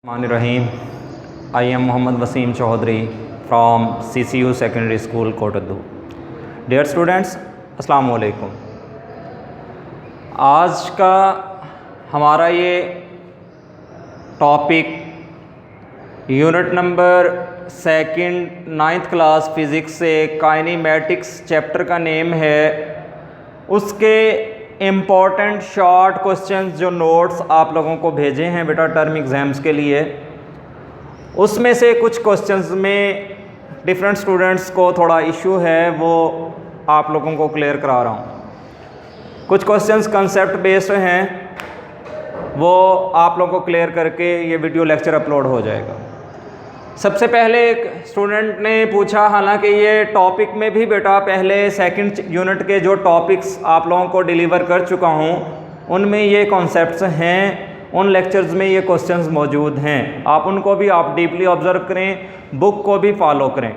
Rahim. I am Muhammad Wasim Chaudhary from CCU Secondary School, Kotaddu. Dear students, अस्सलाम वालेकुम। आज का हमारा ये topic unit number 2 9th class physics से काइनेमैटिक्स चैप्टर का नेम है। उसके इम्पॉर्टेंट शॉर्ट क्वेश्चंस जो नोट्स आप लोगों को भेजे हैं बेटा टर्म एग्ज़ाम्स के लिए, उसमें से कुछ क्वेश्चंस में डिफरेंट स्टूडेंट्स को थोड़ा इशू है, वो आप लोगों को क्लियर करा रहा हूँ। कुछ क्वेश्चंस कंसेप्ट बेस्ड हैं, वो आप लोगों को क्लियर करके ये वीडियो लेक्चर अपलोड हो जाएगा। सबसे पहले एक स्टूडेंट ने पूछा, हालांकि ये टॉपिक में भी बेटा पहले सेकंड यूनिट के जो टॉपिक्स आप लोगों को डिलीवर कर चुका हूँ उनमें ये कॉन्सेप्ट्स हैं, उन लेक्चर्स में ये क्वेश्चंस मौजूद हैं। आप उनको भी आप डीपली ऑब्जर्व करें, बुक को भी फॉलो करें।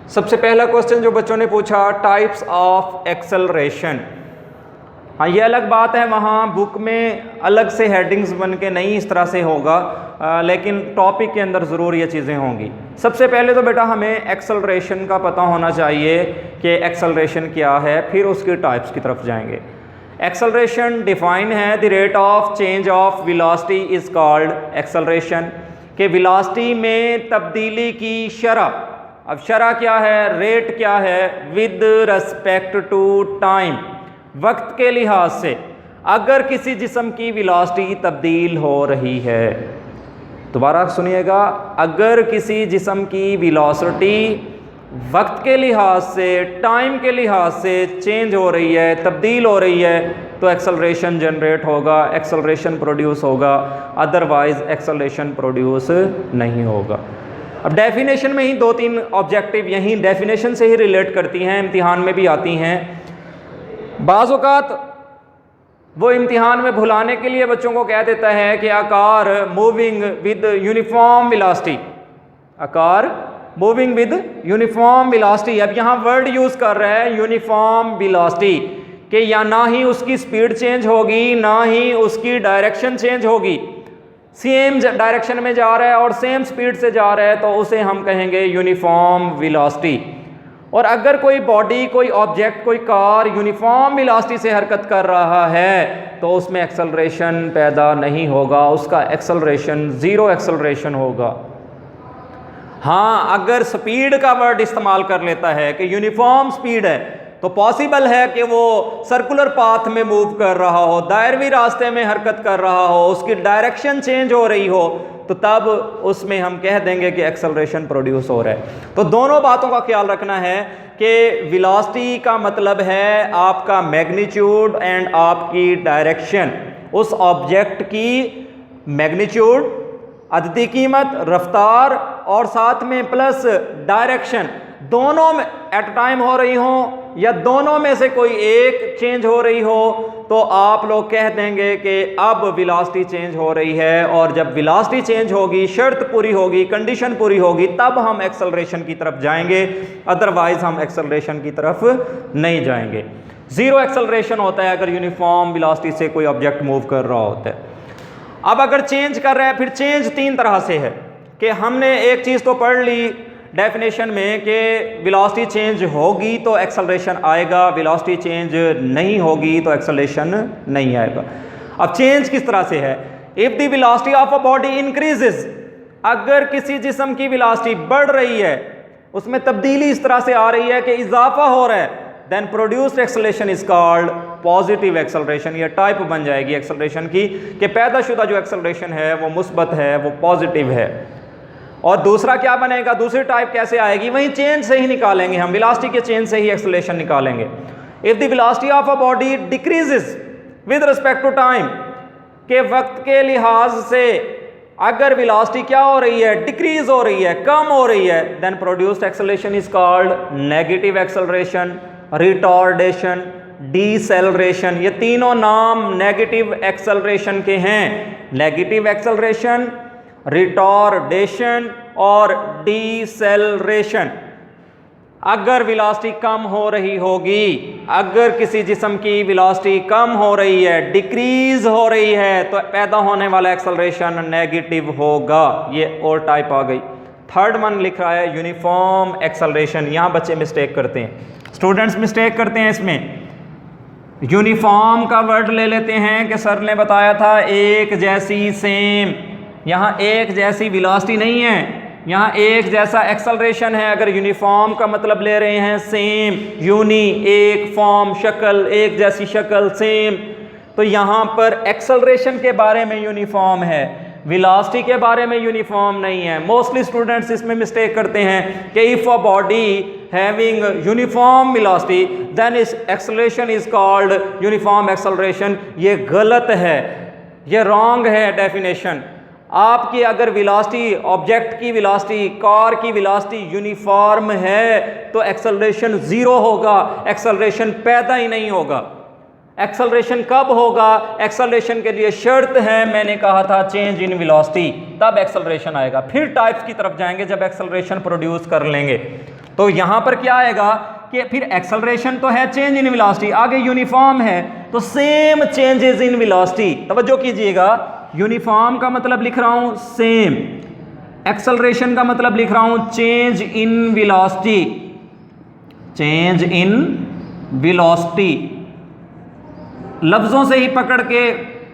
सबसे पहला क्वेश्चन जो बच्चों ने पूछा, टाइप्स ऑफ एक्सेलरेशन। हाँ, ये अलग बात है, वहाँ बुक में अलग से हेडिंग्स बन के नहीं इस तरह से होगा, लेकिन टॉपिक के अंदर ज़रूर ये चीज़ें होंगी। सबसे पहले तो बेटा हमें एक्सेलरेशन का पता होना चाहिए कि एक्सेलरेशन क्या है, फिर उसकी टाइप्स की तरफ जाएंगे। एक्सेलरेशन डिफाइन है, the rate of change of velocity is called acceleration, कि वेलोसिटी में तब्दीली की शरह। अब शरह क्या है, रेट क्या है, विद रिस्पेक्ट टू टाइम, वक्त के लिहाज से अगर किसी जिस्म की वेलोसिटी तब्दील हो रही है। दोबारा सुनिएगा, अगर किसी जिस्म की वेलोसिटी वक्त के लिहाज से, टाइम के लिहाज से चेंज हो रही है, तब्दील हो रही है, तो एक्सेलरेशन जनरेट होगा, एक्सेलरेशन प्रोड्यूस होगा, अदरवाइज एक्सेलरेशन प्रोड्यूस नहीं होगा। अब डेफिनेशन में ही 2-3 ऑब्जेक्टिव यही डेफिनेशन से ही रिलेट करती हैं, इम्तिहान में भी आती हैं। बाज़ औक़ात वो इम्तिहान में भुलाने के लिए बच्चों को कह देता है कि आकार मूविंग विद यूनिफॉर्म वेलोसिटी, आकार मूविंग विद यूनिफॉर्म वेलोसिटी। अब यहाँ वर्ड यूज़ कर रहा है यूनिफॉर्म वेलोसिटी, कि या ना ही उसकी स्पीड चेंज होगी, ना ही उसकी डायरेक्शन चेंज होगी। सेम डायरेक्शन में जा रहा है और सेम स्पीड से जा रहा है, तो उसे हम कहेंगे यूनिफॉर्म वेलोसिटी। और अगर कोई बॉडी, कोई ऑब्जेक्ट, कोई कार यूनिफॉर्म वेलोसिटी से हरकत कर रहा है, तो उसमें एक्सेलरेशन पैदा नहीं होगा, उसका एक्सेलरेशन ज़ीरो एक्सेलरेशन होगा। हाँ, अगर स्पीड का वर्ड इस्तेमाल कर लेता है कि यूनिफॉर्म स्पीड है, तो पॉसिबल है कि वो सर्कुलर पाथ में मूव कर रहा हो, दायरवी रास्ते में हरकत कर रहा हो, उसकी डायरेक्शन चेंज हो रही हो, तो तब उसमें हम कह देंगे कि एक्सेलरेशन प्रोड्यूस हो रहा है। तो दोनों बातों का ख्याल रखना है कि वेलोसिटी का मतलब है आपका मैग्नीट्यूड एंड आपकी डायरेक्शन, उस ऑब्जेक्ट की मैग्नीट्यूड, अददी कीमत, रफ्तार, और साथ में प्लस डायरेक्शन, दोनों में एट टाइम हो रही हो या दोनों में से कोई एक चेंज हो रही हो, तो आप लोग कह देंगे कि अब वेलोसिटी चेंज हो रही है। और जब वेलोसिटी चेंज होगी, शर्त पूरी होगी, कंडीशन पूरी होगी, तब हम एक्सेलरेशन की तरफ जाएंगे, अदरवाइज हम एक्सेलरेशन की तरफ नहीं जाएंगे। ज़ीरो एक्सेलरेशन होता है अगर यूनिफॉर्म वेलोसिटी से कोई ऑब्जेक्ट मूव कर रहा होता है। अब अगर चेंज कर रहा है, फिर चेंज 3 तरह से है, कि हमने एक चीज़ तो पढ़ ली डेफिनेशन में कि वेलोसिटी चेंज होगी तो एक्सेलरेशन आएगा, वेलोसिटी चेंज नहीं होगी तो एक्सेलरेशन नहीं आएगा। अब चेंज किस तरह से है, if the velocity of a body increases, अगर किसी जिस्म की वेलोसिटी बढ़ रही है, उसमें तब्दीली इस तरह से आ रही है कि इजाफा हो रहा है, then produced acceleration is called positive acceleration. ये टाइप बन जाएगी एक्सेलरेशन की, कि पैदाशुदा जो एक्सेलरेशन है वो मुस्बत है, वो पॉजिटिव है। और दूसरा क्या बनेगा, दूसरी टाइप कैसे आएगी, वहीं चेंज से ही निकालेंगे हम, वेलोसिटी के चेंज से ही एक्सेलरेशन निकालेंगे। If the velocity of a body decreases with respect to time, के वक्त के लिहाज से अगर वेलोसिटी क्या हो रही है, डिक्रीज हो रही है, कम हो रही है, then produced acceleration is called negative acceleration, retardation, deceleration. ये तीनों नाम नेगेटिव एक्सेलरेशन के हैं, नेगेटिव एक्सेलरेशन, रिटार्डेशन और डीसेलरेशन। अगर वेलोसिटी कम हो रही होगी, अगर किसी जिस्म की वेलोसिटी कम हो रही है, डिक्रीज हो रही है, तो पैदा होने वाला एक्सेलरेशन नेगेटिव होगा। ये और टाइप आ गई। थर्ड वन लिख रहा है यूनिफॉर्म एक्सेलरेशन। यहाँ बच्चे मिस्टेक करते हैं, स्टूडेंट्स मिस्टेक करते हैं इसमें। यूनिफॉर्म का वर्ड ले लेते हैं कि सर ने बताया था एक जैसी, सेम। यहाँ एक जैसी वेलोसिटी नहीं है, यहाँ एक जैसा एक्सेलरेशन है। अगर यूनिफॉर्म का मतलब ले रहे हैं सेम, यूनी एक, फॉर्म शक्ल, एक जैसी शक्ल, सेम, तो यहाँ पर एक्सेलरेशन के बारे में यूनिफॉर्म है, वेलोसिटी के बारे में यूनिफॉर्म नहीं है। मोस्टली स्टूडेंट्स इसमें मिस्टेक करते हैं कि if a body having uniform velocity then its acceleration is called uniform acceleration। ये गलत है, ये रॉन्ग है डेफिनेशन। आपकी अगर वेलोसिटी, ऑब्जेक्ट की वेलोसिटी, कार की वेलोसिटी यूनिफॉर्म है तो एक्सेलरेशन ज़ीरो होगा, एक्सेलरेशन पैदा ही नहीं होगा। एक्सेलरेशन कब होगा? एक्सेलरेशन के लिए शर्त है, मैंने कहा था चेंज इन वेलोसिटी, तब एक्सेलरेशन आएगा। फिर टाइप्स की तरफ जाएंगे जब एक्सेलरेशन प्रोड्यूस कर लेंगे। तो यहाँ पर क्या आएगा कि फिर एक्सेलरेशन तो है चेंज इन वेलोसिटी, आगे यूनिफॉर्म है तो सेम चेंजेस इन वेलोसिटी। तवज्जो कीजिएगा, यूनिफॉर्म का मतलब लिख रहा हूँ सेम, एक्सेलरेशन का मतलब लिख रहा हूँ change in velocity, change in velocity. लफ्ज़ों से ही पकड़ के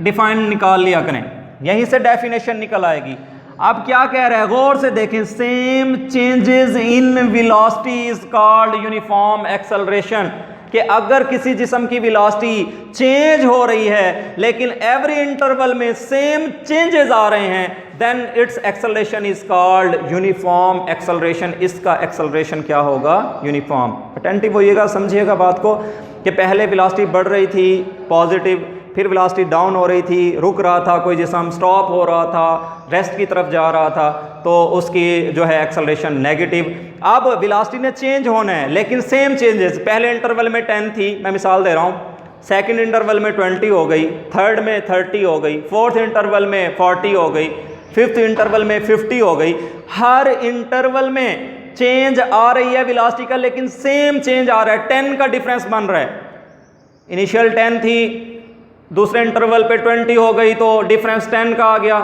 डिफाइन निकाल लिया करें, यहीं से डेफिनेशन निकल आएगी। अब क्या कह रहा है, गौर से देखें, same changes in velocity is called uniform acceleration. कि अगर किसी जिस्म की वेलोसिटी चेंज हो रही है लेकिन एवरी इंटरवल में सेम चेंजेस आ रहे हैं, then its acceleration is called uniform acceleration. इसका एक्सेलरेशन क्या होगा? यूनिफॉर्म। अटेंटिव होइएगा, समझिएगा बात को कि पहले वेलोसिटी बढ़ रही थी पॉजिटिव, फिर वेलोसिटी डाउन हो रही थी, रुक रहा था कोई जिस्म, स्टॉप हो रहा था, रेस्ट की तरफ जा रहा था, तो उसकी जो है एक्सेलरेशन नेगेटिव। अब वेलोसिटी ने चेंज होना है लेकिन सेम चेंजेस, पहले इंटरवल में 10 थी, मैं मिसाल दे रहा हूँ, सेकंड इंटरवल में 20 हो गई, थर्ड में 30 हो गई, फोर्थ इंटरवल में 40 हो गई, फिफ्थ इंटरवल में 50 हो गई। हर इंटरवल में चेंज आ रही है वेलोसिटी का, लेकिन सेम चेंज आ रहा है, 10 का डिफरेंस बन रहा है। इनिशियल 10 थी, दूसरे इंटरवल पे 20 हो गई तो डिफरेंस 10 का आ गया,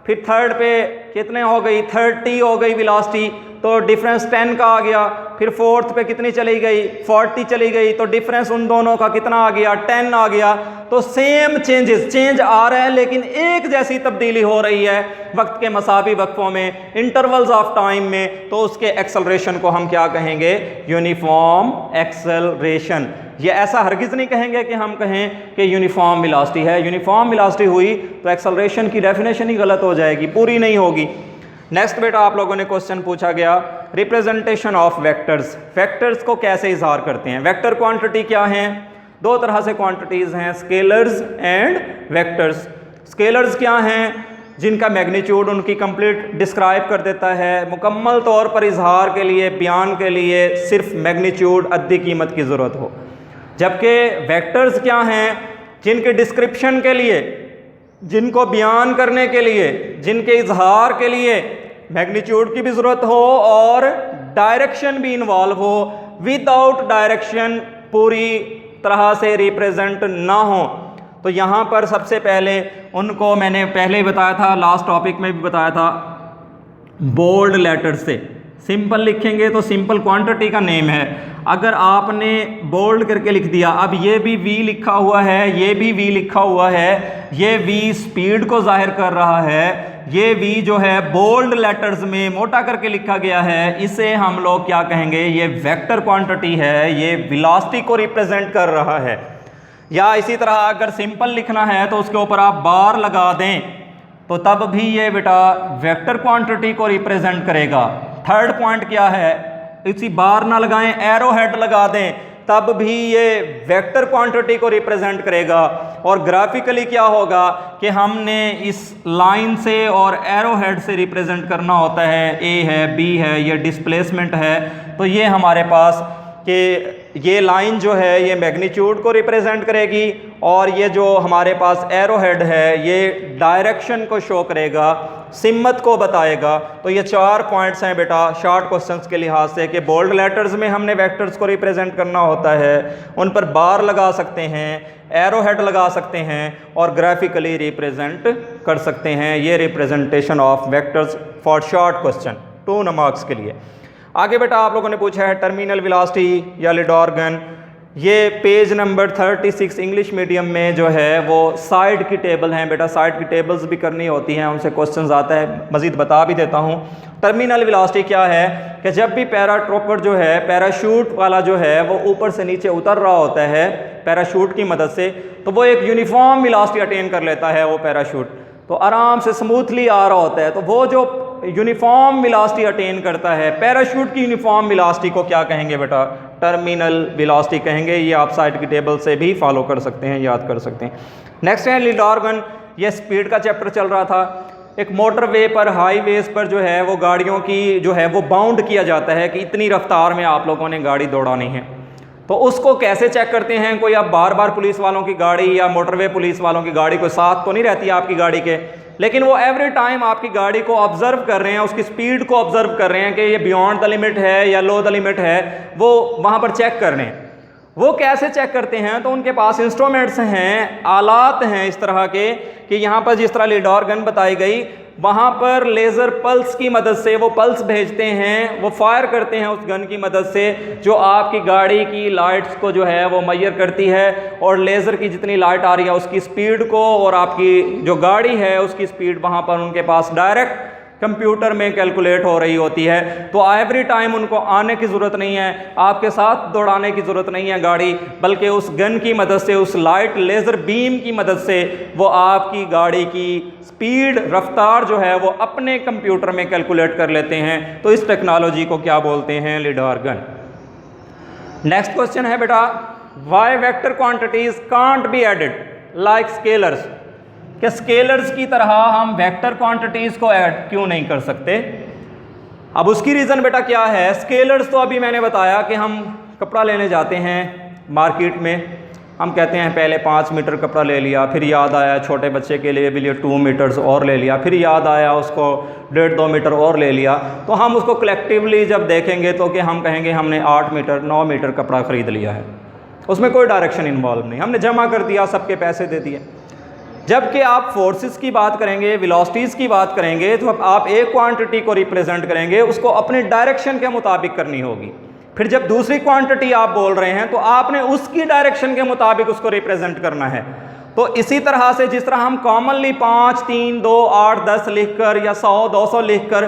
फिर थर्ड पे कितने हो गई, 30 हो गई वेलोसिटी तो डिफरेंस 10 का आ गया, फिर फोर्थ पे कितनी चली गई, 40 चली गई तो डिफरेंस उन दोनों का कितना आ गया, 10 आ गया। तो सेम चेंजेस, चेंज आ रहा है लेकिन एक जैसी तब्दीली हो रही है वक्त के मसावी वक्फों में, इंटरवल्स ऑफ टाइम में, तो उसके एक्सेलरेशन को हम क्या कहेंगे? Uniform acceleration. ये ऐसा हरगिज़ नहीं कहेंगे कि हम कहें कि यूनिफॉर्म वेलोसिटी है। यूनिफॉर्म वेलोसिटी हुई तो एक्सेलरेशन की डेफिनेशन ही गलत हो जाएगी, पूरी नहीं होगी। नेक्स्ट बेटा आप लोगों ने क्वेश्चन पूछा गया, रिप्रेजेंटेशन ऑफ वेक्टर्स। वेक्टर्स को कैसे इजहार करते हैं? वेक्टर क्वांटिटी क्या हैं? दो तरह से क्वांटिटीज़ हैं, स्केलर्स एंड वेक्टर्स। स्केलर्स क्या हैं? जिनका मैग्नीट्यूड उनकी कंप्लीट डिस्क्राइब कर देता है, मुकम्मल तौर पर इजहार के लिए, बयान के लिए सिर्फ मैग्नीट्यूड अद्दी कीमत की ज़रूरत हो। जबकि वेक्टर्स क्या हैं? जिनके डिस्क्रिप्शन के लिए, जिनको बयान करने के लिए, जिनके इजहार के लिए मैग्नीट्यूड की भी ज़रूरत हो और डायरेक्शन भी इन्वॉल्व हो, विदाउट डायरेक्शन पूरी तरह से रिप्रेजेंट ना हो। तो यहाँ पर सबसे पहले उनको मैंने पहले ही बताया था, लास्ट टॉपिक में भी बताया था, बोल्ड लेटर से सिंपल लिखेंगे तो सिंपल क्वांटिटी का नेम है। अगर आपने बोल्ड करके लिख दिया, अब ये भी v लिखा हुआ है, ये भी v लिखा हुआ है, ये v स्पीड को जाहिर कर रहा है, ये v जो है बोल्ड लेटर्स में मोटा करके लिखा गया है, इसे हम लोग क्या कहेंगे? ये वेक्टर क्वांटिटी है, ये वेलोसिटी को रिप्रेजेंट कर रहा है। या इसी तरह अगर सिंपल लिखना है तो उसके ऊपर आप बार लगा दें तो तब भी ये बेटा वेक्टर क्वांटिटी को रिप्रेजेंट करेगा। थर्ड पॉइंट क्या है? इसी बार ना लगाएं, एरो हेड लगा दें, तब भी ये वेक्टर क्वांटिटी को रिप्रेजेंट करेगा। और ग्राफिकली क्या होगा कि हमने इस लाइन से और एरो हेड से रिप्रेजेंट करना होता है, ए है, बी है, ये डिस्प्लेसमेंट है, तो ये हमारे पास कि ये लाइन जो है ये मैग्नीट्यूड को रिप्रेजेंट करेगी और ये जो हमारे पास एरो हेड है ये डायरेक्शन को शो करेगा, सिमत को बताएगा। तो ये 4 पॉइंट्स हैं बेटा शॉर्ट क्वेश्चंस के लिहाज से कि बोल्ड लेटर्स में हमने वेक्टर्स को रिप्रेजेंट करना होता है, उन पर बार लगा सकते हैं, एरो हेड लगा सकते हैं और ग्राफिकली रिप्रेजेंट कर सकते हैं। ये representation of vectors for short question 2 marks के लिए। आगे बेटा आप लोगों ने पूछा है टर्मिनल वेलोसिटी या लिडार गन। ये पेज नंबर 36 इंग्लिश मीडियम में जो है वो साइड की टेबल हैं बेटा, साइड की टेबल्स भी करनी होती हैं, उनसे क्वेश्चंस आता है, मज़ीद बता भी देता हूँ। टर्मिनल वेलोसिटी क्या है कि जब भी पैराट्रोपर जो है, पैराशूट वाला जो है वो ऊपर से नीचे उतर रहा होता है पैराशूट की मदद से, तो वो एक यूनिफॉर्म वेलोसिटी अटेन कर लेता है वो पैराशूट, तो आराम से स्मूथली आ रहा होता है। तो वो जो यूनिफॉर्म वेलोसिटी अटेन करता है, पैराशूट की यूनिफॉर्म वेलोसिटी को क्या कहेंगे बेटा? टर्मिनल वेलोसिटी कहेंगे। ये आप साइड की टेबल से भी फॉलो कर सकते हैं, याद कर सकते हैं। नेक्स्ट है लिडार गन। ये स्पीड का चैप्टर चल रहा था। एक मोटरवे पर, हाईवेज पर जो है वो गाड़ियों की जो है वो बाउंड किया जाता है कि इतनी रफ्तार में आप लोगों ने गाड़ी दौड़ानी है। तो उसको कैसे चेक करते हैं? कोई आप बार बार पुलिस वालों की गाड़ी या मोटरवे पुलिस वालों की गाड़ी कोई साथ तो नहीं रहती आपकी गाड़ी के, लेकिन वो एवरी टाइम आपकी गाड़ी को ऑब्जर्व कर रहे हैं, उसकी स्पीड को ऑब्जर्व कर रहे हैं कि ये बियॉन्ड द लिमिट है या लो द लिमिट है, वो वहाँ पर चेक कर रहे हैं। वो कैसे चेक करते हैं? तो उनके पास इंस्ट्रूमेंट्स हैं, आलात हैं इस तरह के कि यहाँ पर जिस तरह लिडार गन बताई गई, वहाँ पर लेज़र पल्स की मदद से वो पल्स भेजते हैं, वो फायर करते हैं उस गन की मदद से, जो आपकी गाड़ी की लाइट्स को जो है वो मेजर करती है और लेज़र की जितनी लाइट आ रही है उसकी स्पीड को और आपकी जो गाड़ी है उसकी स्पीड वहाँ पर उनके पास डायरेक्ट कंप्यूटर में कैलकुलेट हो रही होती है। तो एवरी टाइम उनको आने की ज़रूरत नहीं है, आपके साथ दौड़ाने की ज़रूरत नहीं है गाड़ी, बल्कि उस गन की मदद से, उस लाइट लेज़र बीम की मदद से वो आपकी गाड़ी की स्पीड, रफ्तार जो है वो अपने कंप्यूटर में कैलकुलेट कर लेते हैं। तो इस टेक्नोलॉजी को क्या बोलते हैं? Lidar gun. नेक्स्ट क्वेश्चन है बेटा, why vector quantities can't be added like scalars. कि स्केलर्स की तरह हम वेक्टर क्वांटिटीज़ को ऐड क्यों नहीं कर सकते? अब उसकी रीज़न बेटा क्या है? स्केलर्स तो अभी मैंने बताया कि हम कपड़ा लेने जाते हैं मार्केट में, हम कहते हैं पहले 5 मीटर कपड़ा ले लिया, फिर याद आया छोटे बच्चे के लिए भी लिए 2 मीटर्स और ले लिया, फिर याद आया उसको 1.5-2 मीटर और ले लिया। तो हम उसको कलेक्टिवली जब देखेंगे तो कि हम कहेंगे हमने 8 मीटर 9 मीटर कपड़ा ख़रीद लिया है, उसमें कोई डायरेक्शन इन्वॉल्व नहीं, हमने जमा कर दिया, सबके पैसे दे दिए। जबकि आप फोर्सेस की बात करेंगे, वेलोसिटीज़ की बात करेंगे, तो आप एक क्वांटिटी को रिप्रेजेंट करेंगे, उसको अपने डायरेक्शन के मुताबिक करनी होगी। फिर जब दूसरी क्वांटिटी आप बोल रहे हैं तो आपने उसकी डायरेक्शन के मुताबिक उसको रिप्रेजेंट करना है। तो इसी तरह से जिस तरह हम कॉमनली 5, 3, 2, 8, 10 लिखकर या 100, 200 लिखकर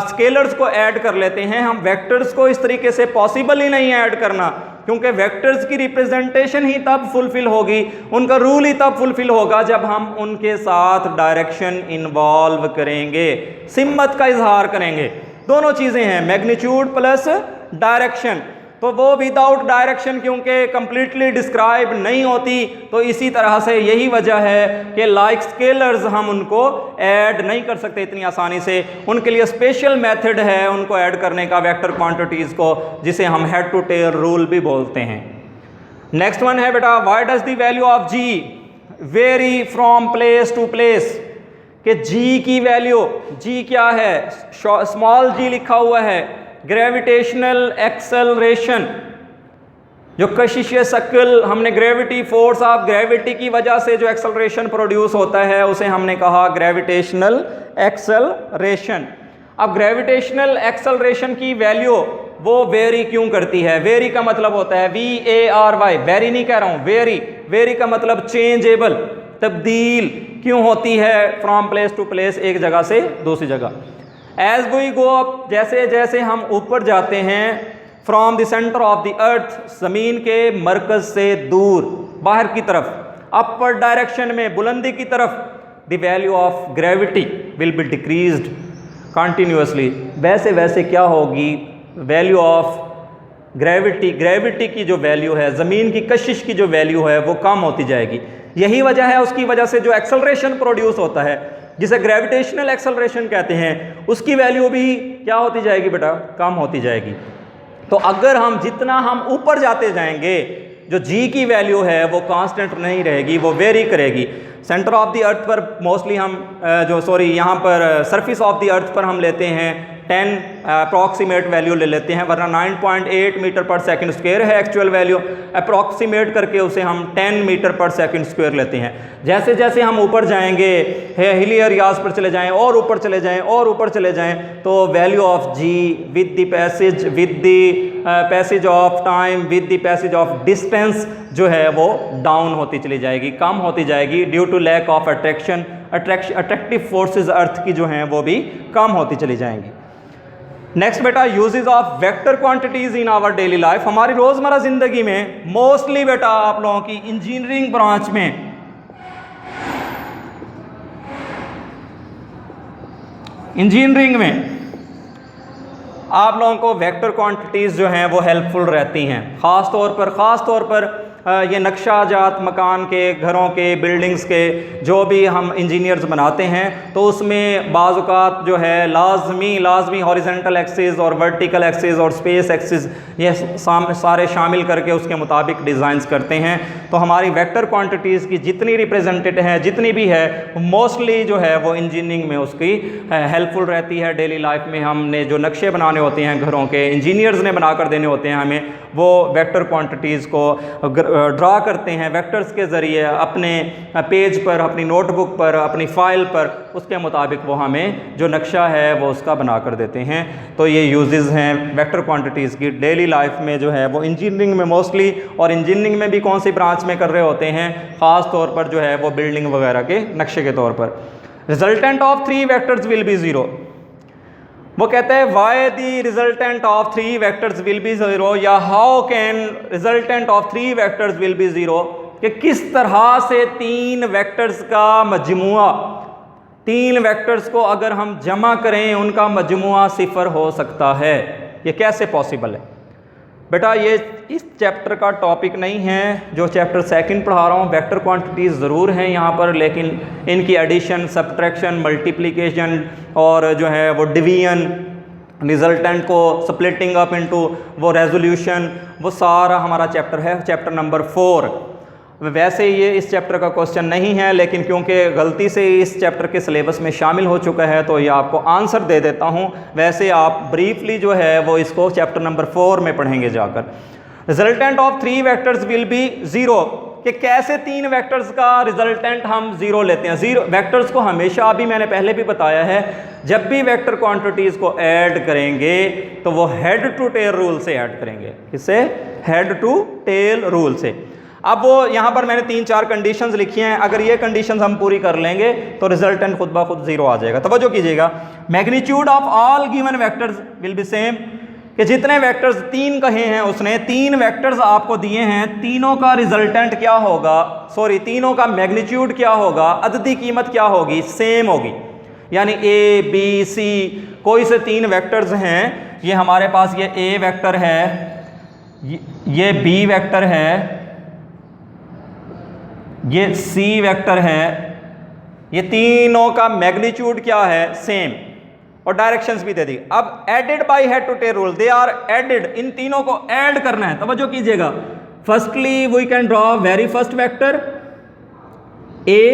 स्केलर्स को ऐड कर लेते हैं, हम वेक्टर्स को इस तरीके से पॉसिबल ही नहीं ऐड करना, क्योंकि वेक्टर्स की रिप्रेजेंटेशन ही तब फुलफिल होगी, उनका रूल ही तब फुलफिल होगा जब हम उनके साथ डायरेक्शन इन्वॉल्व करेंगे, सिम्मत का इजहार करेंगे। दोनों चीज़ें हैं, मैग्नीट्यूड प्लस डायरेक्शन। तो वो विदाउट डायरेक्शन क्योंकि कंप्लीटली डिस्क्राइब नहीं होती, तो इसी तरह से यही वजह है कि लाइक स्केलर्स हम उनको ऐड नहीं कर सकते इतनी आसानी से। उनके लिए स्पेशल मेथड है उनको ऐड करने का, वेक्टर क्वांटिटीज़ को, जिसे हम हेड टू टेल रूल भी बोलते हैं। नेक्स्ट वन है बेटा, why does the value of ji very from place to place. कि जी की वैल्यू, जी क्या है? स्मॉल जी लिखा हुआ है, ग्रेविटेशनल एक्सेलरेशन, जो कशिश शक्ल, हमने ग्रेविटी, फोर्स ऑफ ग्रेविटी की वजह से जो एक्सेलरेशन प्रोड्यूस होता है उसे हमने कहा ग्रेविटेशनल एक्सेलरेशन। अब ग्रेविटेशनल एक्सेलरेशन की वैल्यू वो वेरी क्यों करती है? वेरी का मतलब होता है VARY, वेरी नहीं कह रहा हूँ, वेरी, वेरी का मतलब चेंजेबल, तब्दील क्यों होती है फ्रॉम प्लेस टू प्लेस, एक जगह से दूसरी जगह। एज वी गो अप, जैसे जैसे हम ऊपर जाते हैं, from the centre of the earth, ज़मीन के मरकज़ से दूर बाहर की तरफ, अपवर्ड डायरेक्शन में बुलंदी की तरफ, the value of gravity will be decreased continuously. वैसे वैसे क्या होगी? वैल्यू ऑफ ग्रेविटी, ग्रेविटी की जो वैल्यू है, ज़मीन की कशिश की जो वैल्यू है वो कम होती जाएगी। यही वजह है, उसकी वजह से जो एक्सेलरेशन प्रोड्यूस होता है जिसे ग्रेविटेशनल एक्सेलरेशन कहते हैं, उसकी वैल्यू भी क्या होती जाएगी बेटा? कम होती जाएगी। तो अगर हम जितना हम ऊपर जाते जाएंगे जो जी की वैल्यू है वो कांस्टेंट नहीं रहेगी, वो वेरी करेगी। सेंटर ऑफ द अर्थ पर मोस्टली हम यहाँ पर सरफेस ऑफ द अर्थ पर हम लेते हैं 10 अप्रॉक्सीमेट वैल्यू ले लेते हैं, वरना 9.8 मीटर पर सेकंड स्क्वायर है एक्चुअल वैल्यू, अप्रॉक्सीमेट करके उसे हम 10 मीटर पर सेकंड स्क्वायर लेते हैं। जैसे जैसे हम ऊपर जाएंगे, हिली एरियाज पर चले जाएं और ऊपर चले जाएं और ऊपर चले जाएं, तो value of g with the passage of time, with the passage of distance जो है वो डाउन होती चली जाएगी, कम होती जाएगी, due to lack of attraction. Attractive forces earth की जो हैं वो भी कम होती चली जाएंगी। नेक्स्ट बेटा, uses of vector quantities in our daily life. हमारी रोजमर्रा जिंदगी में मोस्टली बेटा आप लोगों की इंजीनियरिंग ब्रांच में आप लोगों को वेक्टर क्वांटिटीज जो हैं वो हेल्पफुल रहती हैं। ख़ास तौर पर ये नक्शाजात मकान के, घरों के, बिल्डिंग्स के जो भी हम इंजीनियर्स बनाते हैं तो उसमें बाज़ औक़ात जो है लाजमी हॉरिजॉन्टल एक्सिस और वर्टिकल एक्सिस और स्पेस एक्सिस ये सारे शामिल करके उसके मुताबिक डिज़ाइंस करते हैं। तो हमारी वेक्टर क्वांटिटीज़ की जितनी रिप्रेजेंटेड है, जितनी भी है, मोस्टली जो है वो इंजीनियरिंग में उसकी हेल्पफुल रहती है। डेली लाइफ में हमने जो नक्शे बनाने होते हैं घरों के, इंजीनियर्स ने बनाकर देने होते हैं हमें, वो वेक्टर क्वांटिटीज़ को ड्रा करते हैं वेक्टर्स के ज़रिए अपने पेज पर, अपनी नोटबुक पर, अपनी फ़ाइल पर, उसके मुताबिक वो हमें जो नक्शा है वो उसका बना कर देते हैं। तो ये यूजेस हैं वेक्टर क्वांटिटीज़ की डेली लाइफ में जो है वो इंजीनियरिंग में मोस्टली, और इंजीनियरिंग में भी कौन सी ब्रांच में कर रहे होते हैं, ख़ास तौर पर जो है वो बिल्डिंग वगैरह के नक्शे के तौर पर। Resultant of 3 vectors will be zero. वो कहते हैं why the resultant of 3 vectors will be zero, या how can resultant of 3 vectors will be zero, कि किस तरह से 3 वेक्टर्स का मजमुआ, 3 वेक्टर्स को अगर हम जमा करें उनका मजमुआ 0 हो सकता है, ये कैसे पॉसिबल है। बेटा ये इस चैप्टर का टॉपिक नहीं है, जो चैप्टर 2 पढ़ा रहा हूँ। वेक्टर क्वांटिटीज़ ज़रूर हैं यहाँ पर, लेकिन इनकी एडिशन, सब्ट्रैक्शन, मल्टीप्लिकेशन और जो है वो डिवीजन, रिजल्टेंट को स्प्लिटिंग अप इनटू वो रेजोल्यूशन, वो सारा हमारा चैप्टर है, चैप्टर नंबर 4। वैसे ये इस चैप्टर का क्वेश्चन नहीं है, लेकिन क्योंकि गलती से इस चैप्टर के सिलेबस में शामिल हो चुका है तो ये आपको आंसर दे देता हूँ। वैसे आप ब्रीफली जो है वो इसको चैप्टर नंबर 4 में पढ़ेंगे जाकर। Resultant of 3 vectors will be zero, कि कैसे 3 वेक्टर्स का रिजल्टेंट हम ज़ीरो लेते हैं। ज़ीरो वेक्टर्स को हमेशा, अभी मैंने पहले भी बताया है, जब भी वेक्टर क्वांटिटीज़ को ऐड करेंगे तो वो हेड टू टेल रूल से ऐड करेंगे। किससे? हेड टू टेल रूल से। अब वो यहाँ पर मैंने 3-4 कंडीशंस लिखी हैं, अगर ये कंडीशंस हम पूरी कर लेंगे तो रिजल्टेंट खुद ब खुद 0 आ जाएगा। तवज्जो कीजिएगा, magnitude of all given vectors will B same, कि जितने वेक्टर्स 3 कहे हैं उसने, 3 वेक्टर्स आपको दिए हैं, तीनों का रिजल्टेंट क्या होगा, तीनों का मैग्नीट्यूड क्या होगा, अददी कीमत क्या होगी, सेम होगी। यानी ए बी सी कोई से 3 वेक्टर्स हैं, ये हमारे पास ये ए वेक्टर है, ये बी वेक्टर है, ये सी वेक्टर है, ये तीनों का मैग्नीट्यूड क्या है, सेम, और डायरेक्शंस भी दे दी। अब added by head to tail rule, they are added, इन तीनों को ऐड करना है। तवज्जो कीजिएगा, firstly we can draw very first vector a,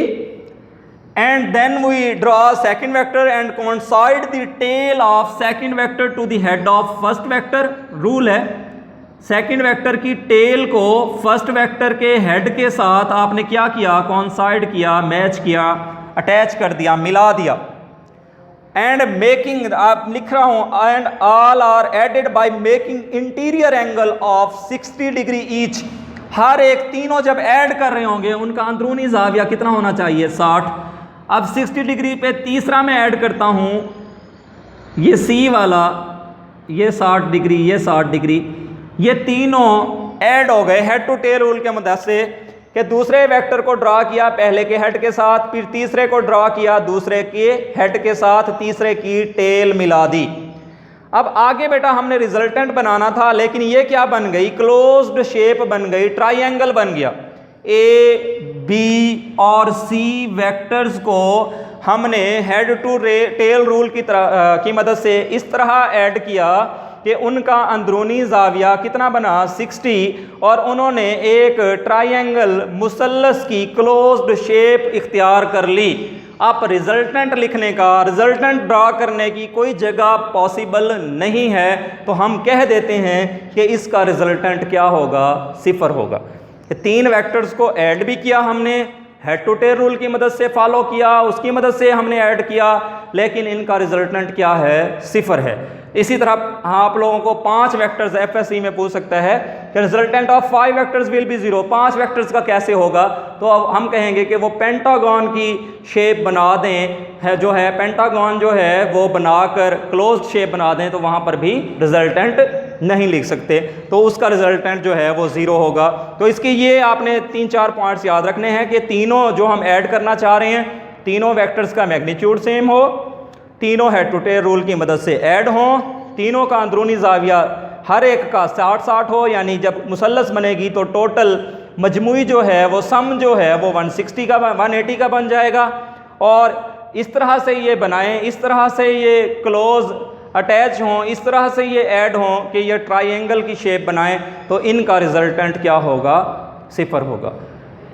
and then we draw second vector and coincide the tail of second vector to the head of first vector. Rule है, second vector की tail को first vector के head के साथ आपने क्या किया, coincide किया, मैच किया, अटैच कर दिया, मिला दिया। एंड मेकिंग, आप लिख रहा हूं, and all are added by making interior angle of 60 degree each. हर एक, तीनों जब ऐड कर रहे होंगे उनका अंदरूनी जाविया कितना होना चाहिए, 60। अब 60 डिग्री पे तीसरा मैं ऐड करता हूं, ये सी वाला, ये 60 डिग्री, ये 60 डिग्री, ये तीनों ऐड हो गए हेड टू टेल रूल के मदद से, कि दूसरे वेक्टर को ड्रा किया पहले के हेड के साथ, फिर तीसरे को ड्रा किया दूसरे के हेड के साथ, तीसरे की टेल मिला दी। अब आगे बेटा हमने रिजल्टेंट बनाना था, लेकिन ये क्या बन गई, क्लोज्ड शेप बन गई, ट्राइंगल बन गया। ए बी और सी वेक्टर्स को हमने हेड टू टेल रूल की मदद से इस तरह ऐड किया कि उनका अंदरूनी ज़ाविया कितना बना 60 और उन्होंने एक ट्रायंगल मुसल्लस की क्लोज्ड शेप इख्तियार कर ली। अब रिजल्टेंट लिखने का, रिजल्टेंट ड्रा करने की कोई जगह पॉसिबल नहीं है, तो हम कह देते हैं कि इसका रिजल्टेंट क्या होगा, 0 होगा। 3 वेक्टर्स को ऐड भी किया हमने, हेड टू टेल रूल की मदद से फॉलो किया, उसकी मदद से हमने ऐड किया, लेकिन इनका रिजल्टेंट क्या है, 0 है। इसी तरह आप लोगों को 5 वेक्टर्स एफएससी में पूछ सकता है कि resultant of 5 vectors will B 0, 5 vectors का कैसे होगा, तो अब हम कहेंगे कि वो पेंटागन की शेप बना दें, है जो है पेंटागन जो है वो बनाकर क्लोज्ड शेप बना दें, तो वहाँ पर भी रिजल्टेंट नहीं लिख सकते, तो उसका रिजल्टेंट जो है वो 0 होगा। तो इसकी ये आपने 3-4 पॉइंट्स याद रखने हैं कि तीनों जो हम ऐड करना चाह रहे हैं, तीनों वेक्टर्स का मैग्नीट्यूड सेम हो, तीनों हेड टू टेल रूल की मदद से ऐड हों, तीनों का अंदरूनी ज़ाविया हर एक का 60-60 हो, यानी जब मुसल्लस बनेगी तो टोटल मजमुई जो है वो सम जो है वो 160 का 180 का बन जाएगा। और इस तरह से ये बनाएं, इस तरह से ये क्लोज अटैच हों, इस तरह से ये ऐड हों कि ये ट्रायंगल की शेप बनाएं, तो इनका रिजल्टेंट क्या होगा, 0 होगा।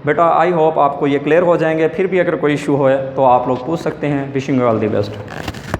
बेटा आई होप आपको ये क्लियर हो जाएंगे। फिर भी अगर कोई इशू हो तो आप लोग पूछ सकते हैं। Wishing you all the best.